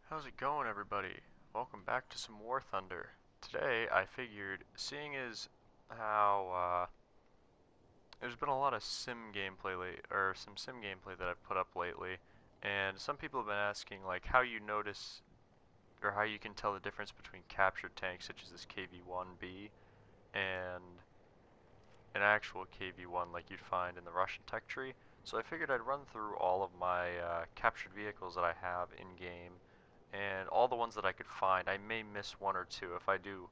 How's it going, everybody? Welcome back to some War Thunder. Today, I figured, seeing as how there's been a lot of sim gameplay or some sim gameplay that I've put up lately, and some people have been asking like how you notice or how you can tell the difference between captured tanks such as this KV-1B and an actual KV-1 like you'd find in the Russian tech tree. So I figured I'd run through all of my captured vehicles that I have in game and all the ones that I could find. I may miss one or two. If I do,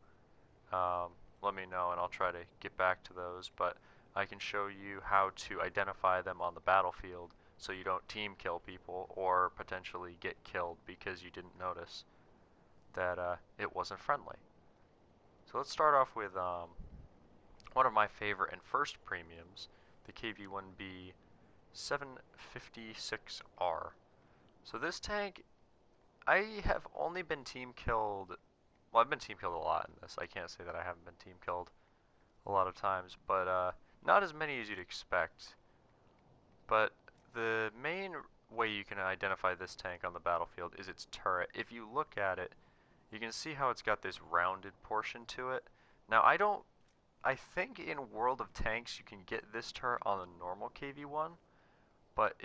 let me know and I'll try to get back to those. But I can show you how to identify them on the battlefield so you don't team kill people or potentially get killed because you didn't notice that it wasn't friendly. So let's start off with one of my favorite and first premiums, the KV-1B 756R. So this tank, I have only been team killed. Well, I've been team killed a lot in this. I can't say that I haven't been team killed a lot of times, but not as many as you'd expect. But the main way you can identify this tank on the battlefield is its turret. If you look at it, you can see how it's got this rounded portion to it. Now, I think in World of Tanks you can get this turret on a normal KV-1, but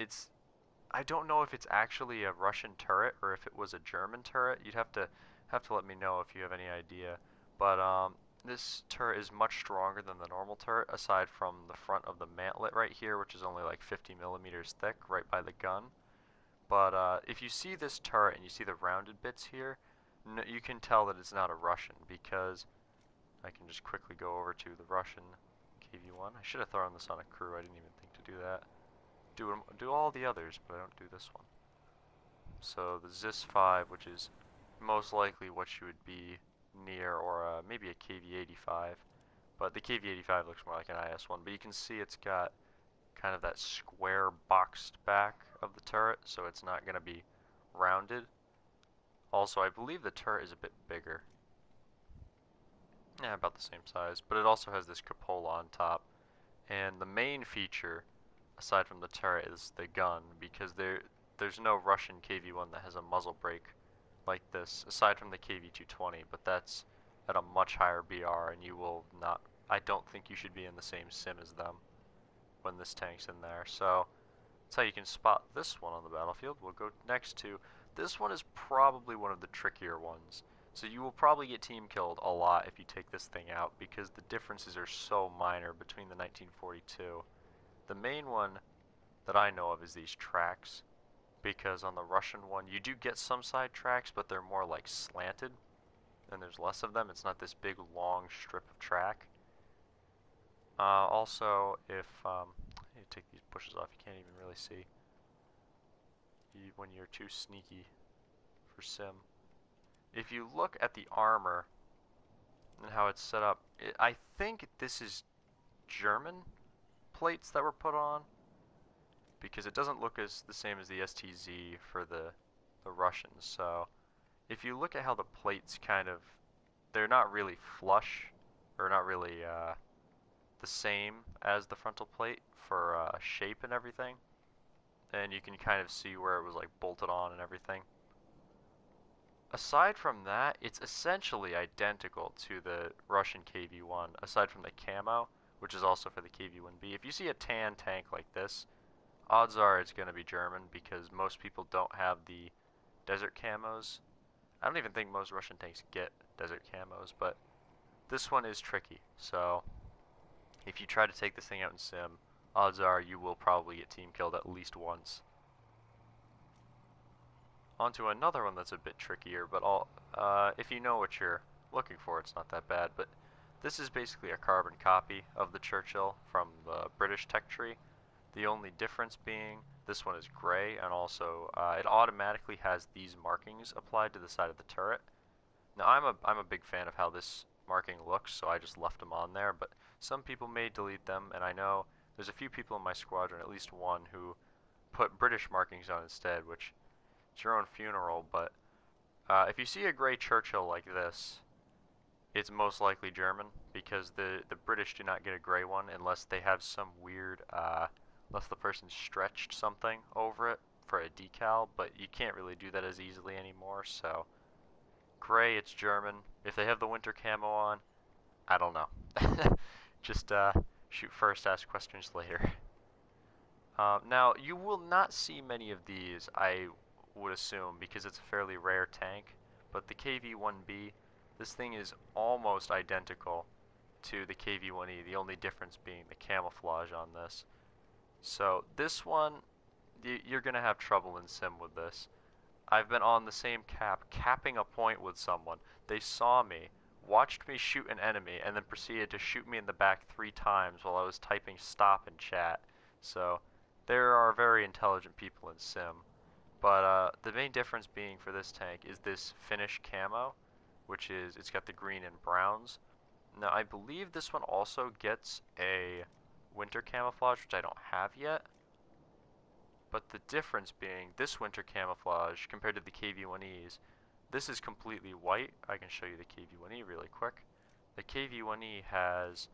I don't know if it's actually a Russian turret or if it was a German turret. You'd have to let me know if you have any idea. But this turret is much stronger than the normal turret, aside from the front of the mantlet right here, which is only like 50 millimeters thick, right by the gun. But if you see this turret and you see the rounded bits here, you can tell that it's not a Russian because I can just quickly go over to the Russian KV-1. I should have thrown this on a crew. I didn't even think to do that. Do all the others, but I don't do this one. So the ZIS-5, which is most likely what you would be near, or maybe a KV-85. But the KV-85 looks more like an IS-1. But you can see it's got kind of that square boxed back of the turret, so it's not going to be rounded. Also, I believe the turret is a bit bigger. Yeah, about the same size. But it also has this cupola on top. And the main feature, aside from the turret, is the gun, because there's no Russian KV-1 that has a muzzle brake like this, aside from the KV-220, but that's at a much higher BR, and you will not, I don't think you should be in the same sim as them when this tank's in there. So that's how you can spot this one on the battlefield. We'll go next to, this one is probably one of the trickier ones. So you will probably get team killed a lot if you take this thing out because the differences are so minor between the 1942. The main one that I know of is these tracks, because on the Russian one you do get some side tracks, but they're more like slanted and there's less of them. It's not this big long strip of track. Also, if I need to take these bushes off, you can't even really see when you're too sneaky for sim. If you look at the armor and how it's set up, I think this is German plates that were put on, because it doesn't look as the same as the STZ for the Russians. So if you look at how the plates they're not really flush, or not really the same as the frontal plate for shape and everything, and you can kind of see where it was like bolted on and everything. Aside from that, it's essentially identical to the Russian KV-1, aside from the camo, which is also for the KV-1B. If you see a tan tank like this, odds are it's going to be German, because most people don't have the desert camos. I don't even think most Russian tanks get desert camos, but this one is tricky. So if you try to take this thing out in sim, odds are you will probably get team killed at least once. Onto another one that's a bit trickier, but if you know what you're looking for, it's not that bad. But this is basically a carbon copy of the Churchill from the British tech tree. The only difference being this one is gray, and also it automatically has these markings applied to the side of the turret. Now I'm a big fan of how this marking looks, so I just left them on there, but some people may delete them, and I know there's a few people in my squadron, at least one, who put British markings on instead, which is your own funeral. But if you see a gray Churchill like this, it's most likely German, because the British do not get a gray one unless they have some weird unless the person stretched something over it for a decal, but you can't really do that as easily anymore, so gray, it's German. If they have the winter camo on, I don't know. Just shoot first, ask questions later. Now, you will not see many of these, I would assume, because it's a fairly rare tank, but the KV-1B, this thing is almost identical to the KV-1E, the only difference being the camouflage on this. So this one, you're going to have trouble in sim with this. I've been on the same cap, capping a point with someone. They saw me, watched me shoot an enemy, and then proceeded to shoot me in the back 3 times while I was typing stop in chat. So there are very intelligent people in sim. But the main difference being for this tank is this finish camo, which is, it's got the green and browns. Now I believe this one also gets a winter camouflage, which I don't have yet. But the difference being, this winter camouflage compared to the KV-1Es, this is completely white. I can show you the KV-1E really quick. The KV-1E has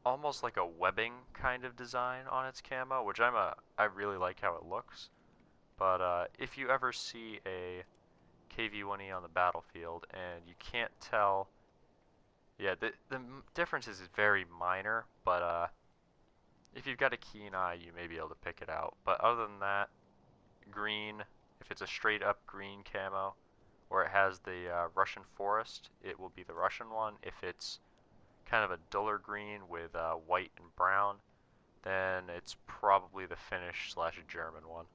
almost like a webbing kind of design on its camo, which I really like how it looks. But if you ever see a KV-1E on the battlefield and you can't tell, yeah, the difference is very minor, but if you've got a keen eye, you may be able to pick it out. But other than that, green, if it's a straight up green camo, or it has the Russian forest, it will be the Russian one. If it's kind of a duller green with white and brown, then it's probably the Finnish / German one.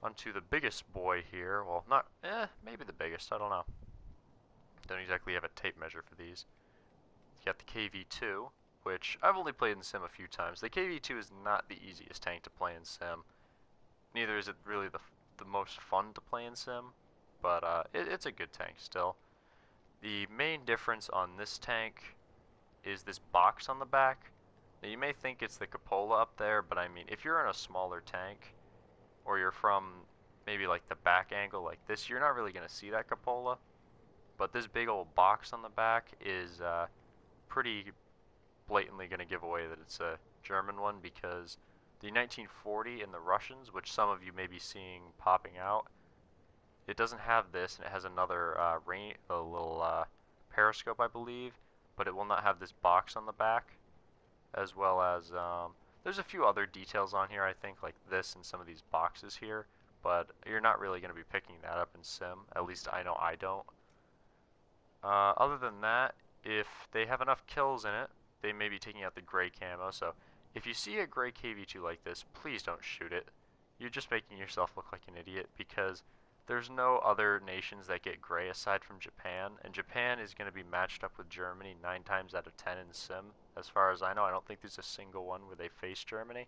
Onto the biggest boy here. Well, not, maybe the biggest, I don't know. Don't exactly have a tape measure for these. You got the KV-2, which I've only played in sim a few times. The KV-2 is not the easiest tank to play in sim. Neither is it really the most fun to play in sim, but it's a good tank still. The main difference on this tank is this box on the back. Now you may think it's the cupola up there, but I mean, if you're in a smaller tank, or you're from maybe like the back angle like this, you're not really going to see that cupola. But this big old box on the back is pretty blatantly going to give away that it's a German one, because the 1940 in the Russians, which some of you may be seeing popping out, it doesn't have this, and it has another a little periscope, I believe, but it will not have this box on the back, as well as there's a few other details on here, I think, like this and some of these boxes here, but you're not really going to be picking that up in sim. At least I know I don't. Other than that, if they have enough kills in it, they may be taking out the gray camo. So if you see a gray KV-2 like this, please don't shoot it. You're just making yourself look like an idiot, because there's no other nations that get gray aside from Japan, and Japan is going to be matched up with Germany 9 times out of 10 in sim. As far as I know, I don't think there's a single one where they face Germany.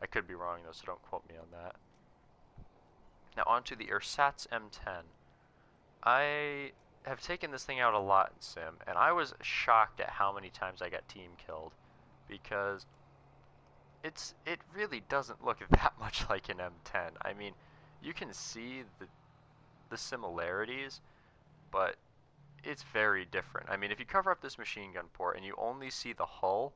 I could be wrong though, so don't quote me on that. Now onto the Ersatz M10. I have taken this thing out a lot in sim, and I was shocked at how many times I got team killed, because it really doesn't look that much like an M10. I mean, you can see the similarities, but it's very different. I mean, if you cover up this machine gun port and you only see the hull,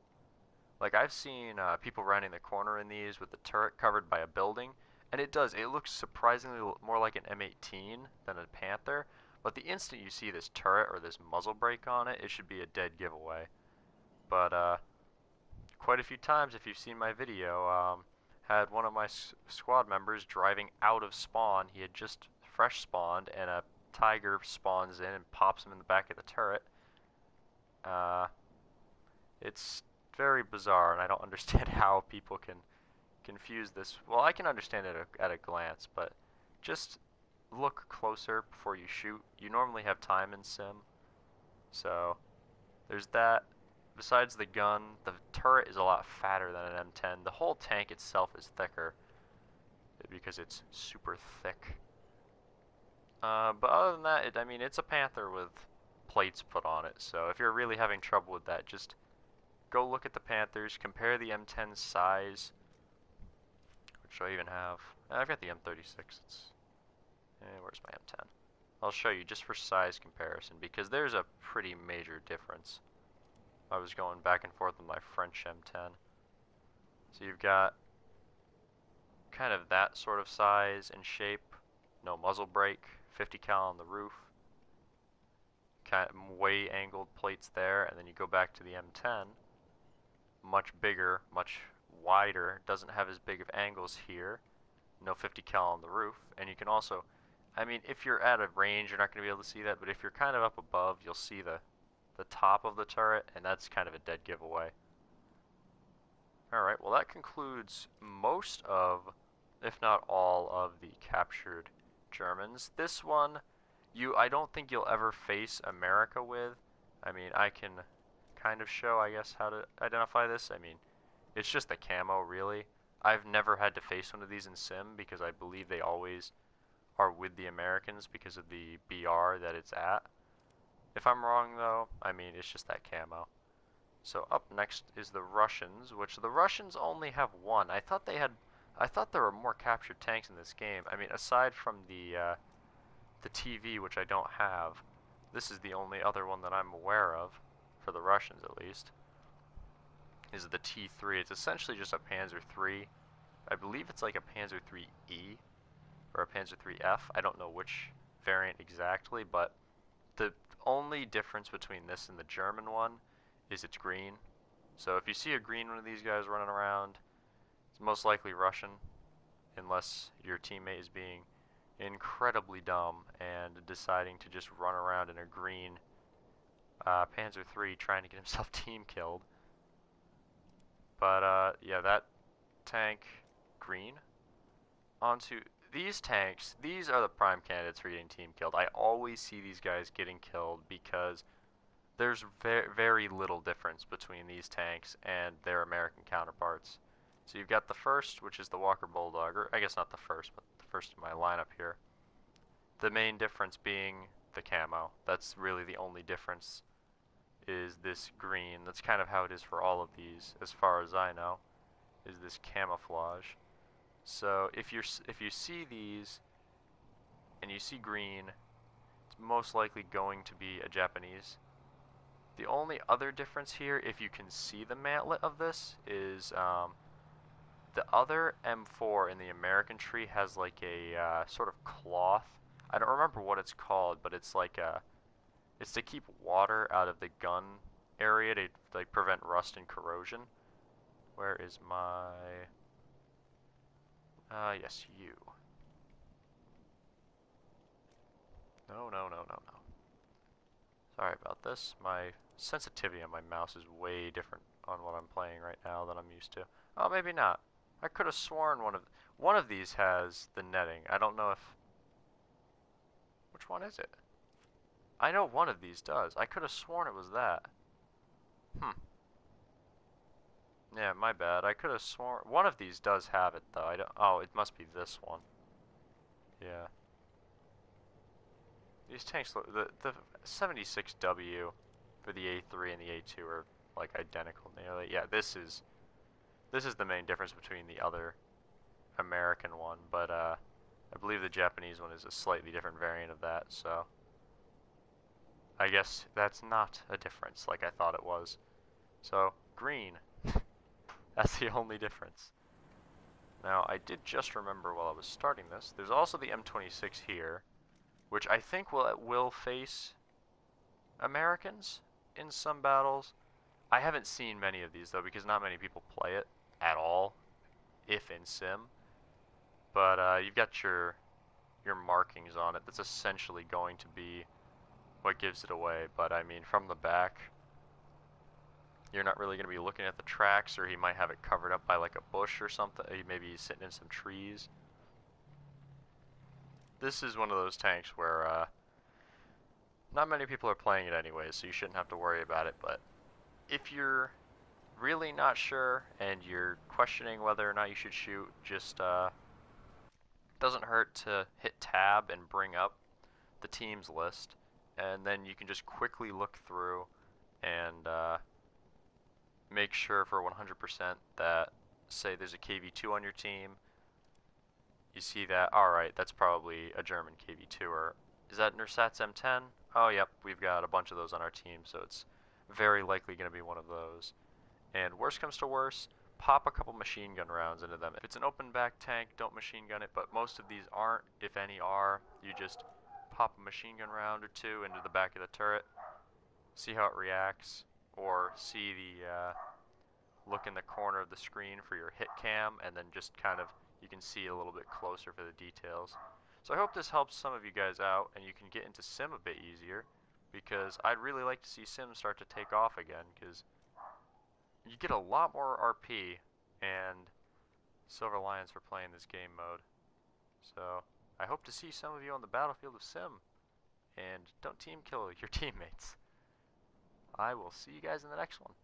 like I've seen people rounding the corner in these with the turret covered by a building, and it looks surprisingly more like an M18 than a Panther, but the instant you see this turret or this muzzle brake on it, it should be a dead giveaway. But quite a few times, if you've seen my video, had one of my squad members driving out of spawn. He had just fresh spawned, and a tiger spawns in and pops him in the back of the turret. It's very bizarre, and I don't understand how people can confuse this. Well, I can understand it at a glance, but just look closer before you shoot. You normally have time in sim, so there's that. Besides the gun, the turret is a lot fatter than an M10. The whole tank itself is thicker because it's super thick. But other than that, I mean, it's a Panther with plates put on it. So if you're really having trouble with that, just go look at the Panthers, compare the M10's size, which I even have. I've got the M36. Where's my M10? I'll show you just for size comparison, because there's a pretty major difference. I was going back and forth with my French M10. So you've got kind of that sort of size and shape. No muzzle brake, 50 cal on the roof. Kind of way angled plates there, and then you go back to the M10. Much bigger, much wider, doesn't have as big of angles here. No 50 cal on the roof, and you can also, I mean, if you're at a range, you're not going to be able to see that, but if you're kind of up above, you'll see the top of the turret, and that's kind of a dead giveaway. Alright, well that concludes most of, if not all of the captured Germans. This one, I don't think you'll ever face America with. I mean, I can kind of show, I guess, how to identify this. I mean, it's just the camo, really. I've never had to face one of these in Sim because I believe they always are with the Americans because of the BR that it's at. If I'm wrong, though, I mean, it's just that camo. So up next is the Russians, which the Russians only have one. I thought there were more captured tanks in this game. I mean, aside from the TV, which I don't have, this is the only other one that I'm aware of, for the Russians at least, is the T3. It's essentially just a Panzer III. I believe it's like a Panzer IIIe or a Panzer IIIF. I don't know which variant exactly, but the only difference between this and the German one is it's green. So if you see a green one of these guys running around, it's most likely Russian, unless your teammate is being incredibly dumb and deciding to just run around in a green Panzer III trying to get himself team killed. But yeah, that tank, green. Onto these tanks. These are the prime candidates for getting team killed. I always see these guys getting killed because there's very little difference between these tanks and their American counterparts. So you've got the first, which is the Walker Bulldog, or I guess not the first, but the first in my lineup here. The main difference being the camo. That's really the only difference, is this green. That's kind of how it is for all of these, as far as I know, is this camouflage. So if you see these and you see green, it's most likely going to be a Japanese. The only other difference here, if you can see the mantlet of this, is the other M4 in the American tree has like a sort of cloth. I don't remember what it's called, but it's like it's to keep water out of the gun area to like prevent rust and corrosion. Where is my? Yes, you. No. Sorry about this. My sensitivity on my mouse is way different on what I'm playing right now than I'm used to. Oh, maybe not. I could have sworn one of these has the netting. I don't know if... Which one is it? I know one of these does. I could have sworn it was that. Yeah, my bad. I could have sworn... One of these does have it, though. I don't... Oh, it must be this one. Yeah. These tanks look... The 76W for the A3 and the A2 are, like, identical nearly. Yeah, this is the main difference between the other American one, but, I believe the Japanese one is a slightly different variant of that, so... I guess that's not a difference like I thought it was. So, green. That's the only difference. Now, I did just remember while I was starting this, there's also the M26 here, which I think will face Americans in some battles. I haven't seen many of these, though, because not many people play it at all, if in Sim. But you've got your markings on it. That's essentially going to be what gives it away. But, I mean, from the back, you're not really going to be looking at the tracks, or he might have it covered up by, like, a bush or something. Maybe he's sitting in some trees. This is one of those tanks where not many people are playing it anyways, so you shouldn't have to worry about it. But if you're really not sure and you're questioning whether or not you should shoot, just doesn't hurt to hit tab and bring up the teams list, and then you can just quickly look through and make sure for 100% that, say there's a KV2 on your team, you see that, alright, that's probably a German KV2, or is that Nersat's M10? Oh, yep, we've got a bunch of those on our team, so it's very likely going to be one of those. And worst comes to worst, pop a couple machine gun rounds into them. If it's an open back tank, don't machine gun it, but most of these aren't. If any are, you just pop a machine gun round or two into the back of the turret, see how it reacts, or see the look in the corner of the screen for your hit cam, and then just kind of, you can see a little bit closer for the details. So I hope this helps some of you guys out, and you can get into Sim a bit easier, because I'd really like to see Sim start to take off again, because you get a lot more RP and Silver Lions for playing this game mode. So I hope to see some of you on the battlefield of Sim, and don't team kill your teammates. I will see you guys in the next one.